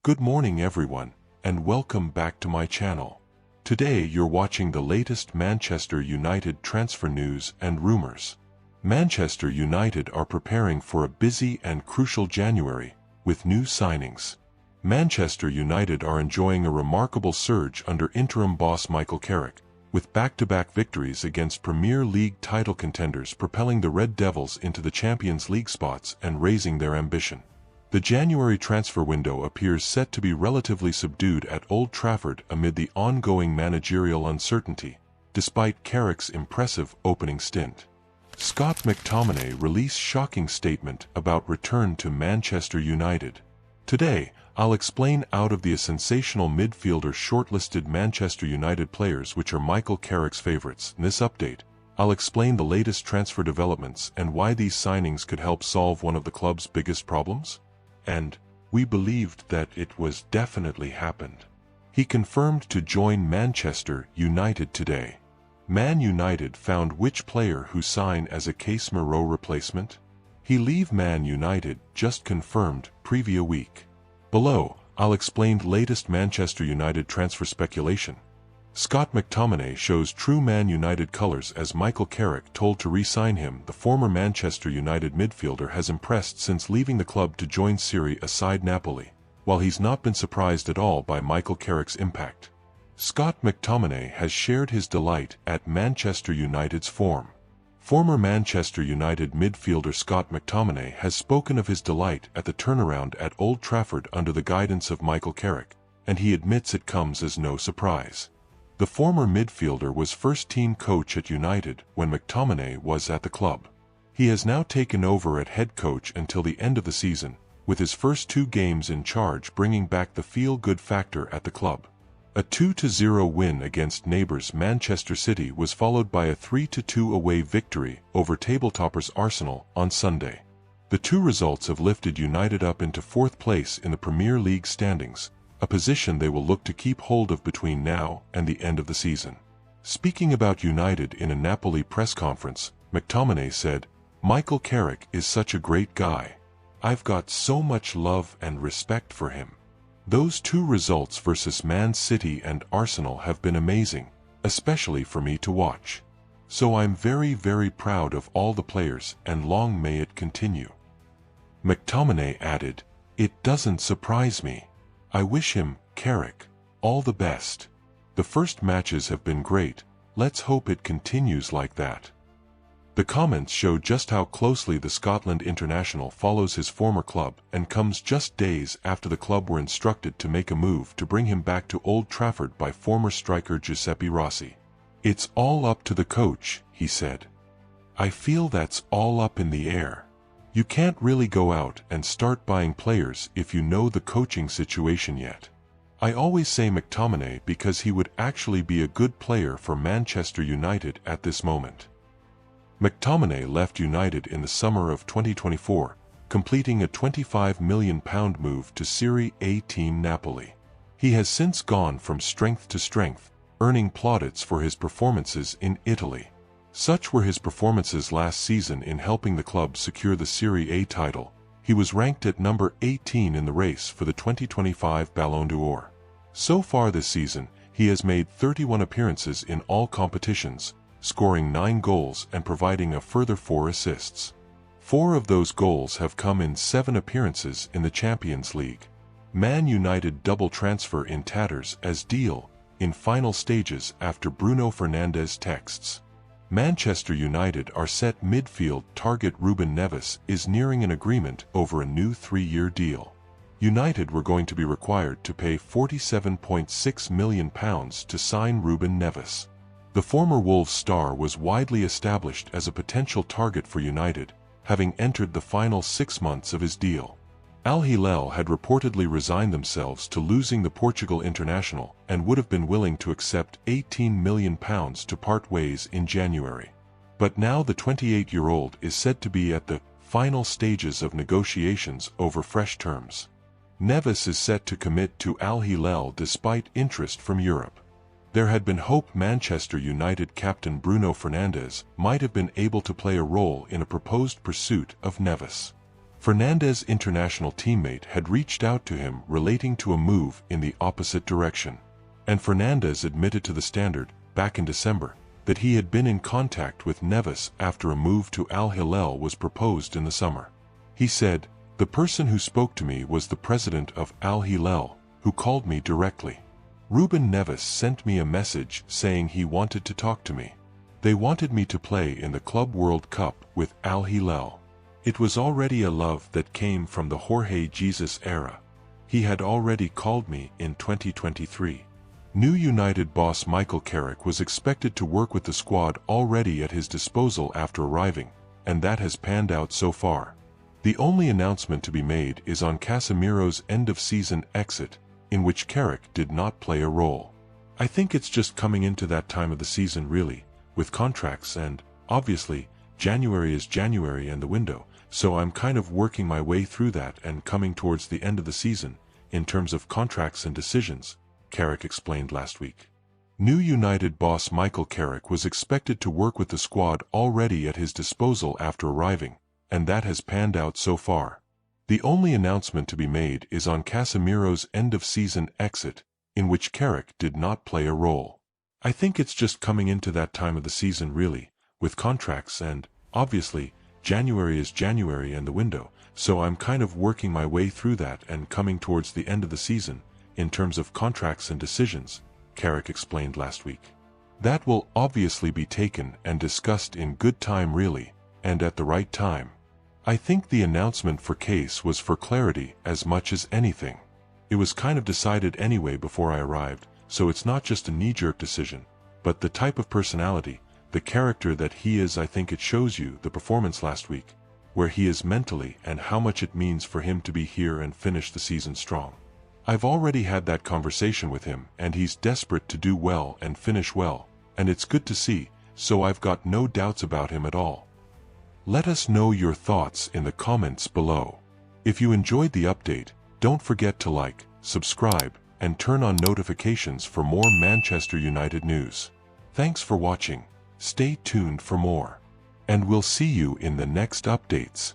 Good morning everyone, and welcome back to my channel. Today you're watching the latest Manchester United transfer news and rumors. Manchester United are preparing for a busy and crucial January, with new signings. Manchester United are enjoying a remarkable surge under interim boss Michael Carrick, with back-to-back victories against Premier League title contenders propelling the Red Devils into the Champions League spots and raising their ambition. The January transfer window appears set to be relatively subdued at Old Trafford amid the ongoing managerial uncertainty, despite Carrick's impressive opening stint. Scott McTominay released shocking statement about return to Manchester United. Today, I'll explain out of the sensational midfielder shortlisted Manchester United players which are Michael Carrick's favorites. In this update, I'll explain the latest transfer developments and why these signings could help solve one of the club's biggest problems. And we believed that it was definitely happened. He confirmed to join Manchester United today. Man United found which player who sign as a Casemiro replacement? He leave Man United just confirmed preview week. Below, I'll explain latest Manchester United transfer speculation. Scott McTominay shows true Man United colors as Michael Carrick told to re-sign him. The former Manchester United midfielder has impressed since leaving the club to join Serie A side Napoli, while he's not been surprised at all by Michael Carrick's impact. Scott McTominay has shared his delight at Manchester United's form. Former Manchester United midfielder Scott McTominay has spoken of his delight at the turnaround at Old Trafford under the guidance of Michael Carrick, and he admits it comes as no surprise. The former midfielder was first-team coach at United when McTominay was at the club. He has now taken over at head coach until the end of the season, with his first 2 games in charge bringing back the feel-good factor at the club. A 2-0 win against neighbours Manchester City was followed by a 3-2 away victory over tabletoppers Arsenal on Sunday. The 2 results have lifted United up into 4th place in the Premier League standings, a position they will look to keep hold of between now and the end of the season. Speaking about United in a Napoli press conference, McTominay said, "Michael Carrick is such a great guy. I've got so much love and respect for him. Those 2 results versus Man City and Arsenal have been amazing, especially for me to watch. So I'm very, very proud of all the players and long may it continue." McTominay added, "It doesn't surprise me. I wish him, Carrick, all the best. The first matches have been great, let's hope it continues like that." The comments show just how closely the Scotland international follows his former club and comes just days after the club were instructed to make a move to bring him back to Old Trafford by former striker Giuseppe Rossi. "It's all up to the coach," he said. "I feel that's all up in the air. You can't really go out and start buying players if you know the coaching situation yet. I always say McTominay because he would actually be a good player for Manchester United at this moment." McTominay left United in the summer of 2024, completing a £25 million move to Serie A team Napoli. He has since gone from strength to strength, earning plaudits for his performances in Italy. Such were his performances last season in helping the club secure the Serie A title. He was ranked at number 18 in the race for the 2025 Ballon d'Or. So far this season, he has made 31 appearances in all competitions, scoring 9 goals and providing a further 4 assists. 4 of those goals have come in 7 appearances in the Champions League. Man United double transfer in tatters as deal in final stages after Bruno Fernandes texts. Manchester United are set midfield target Ruben Neves is nearing an agreement over a new 3-year deal. United were going to be required to pay £47.6 million to sign Ruben Neves. The former Wolves star was widely established as a potential target for United, having entered the final 6 months of his deal. Al Hilal had reportedly resigned themselves to losing the Portugal international and would have been willing to accept £18 million to part ways in January. But now the 28-year-old is said to be at the final stages of negotiations over fresh terms. Neves is set to commit to Al Hilal despite interest from Europe. There had been hope Manchester United captain Bruno Fernandes might have been able to play a role in a proposed pursuit of Neves. Fernandes' international teammate had reached out to him relating to a move in the opposite direction. And Fernandes admitted to the Standard, back in December, that he had been in contact with Neves after a move to Al Hilal was proposed in the summer. He said, "The person who spoke to me was the president of Al Hilal, who called me directly. Ruben Neves sent me a message saying he wanted to talk to me. They wanted me to play in the Club World Cup with Al Hilal. It was already a love that came from the Jorge Jesus era. He had already called me in 2023. New United boss Michael Carrick was expected to work with the squad already at his disposal after arriving, and that has panned out so far. The only announcement to be made is on Casemiro's end-of-season exit, in which Carrick did not play a role. I think it's just coming into that time of the season really, with contracts and, obviously, January is January and the window, so I'm kind of working my way through that and coming towards the end of the season, in terms of contracts and decisions," Carrick explained last week. New United boss Michael Carrick was expected to work with the squad already at his disposal after arriving, and that has panned out so far. The only announcement to be made is on Casemiro's end-of-season exit, in which Carrick did not play a role. I think it's just coming into that time of the season really, with contracts and, obviously, January is January and the window, so I'm kind of working my way through that and coming towards the end of the season, in terms of contracts and decisions, Carrick explained last week. That will obviously be taken and discussed in good time really, and at the right time. I think the announcement for Case was for clarity as much as anything. It was kind of decided anyway before I arrived, so it's not just a knee-jerk decision, but the type of personality, the character that he is. I think it shows you the performance last week, where he is mentally and how much it means for him to be here and finish the season strong. I've already had that conversation with him and he's desperate to do well and finish well, and it's good to see, so I've got no doubts about him at all. Let us know your thoughts in the comments below. If you enjoyed the update, don't forget to like, subscribe, and turn on notifications for more Manchester United news. Thanks for watching, stay tuned for more, and we'll see you in the next updates.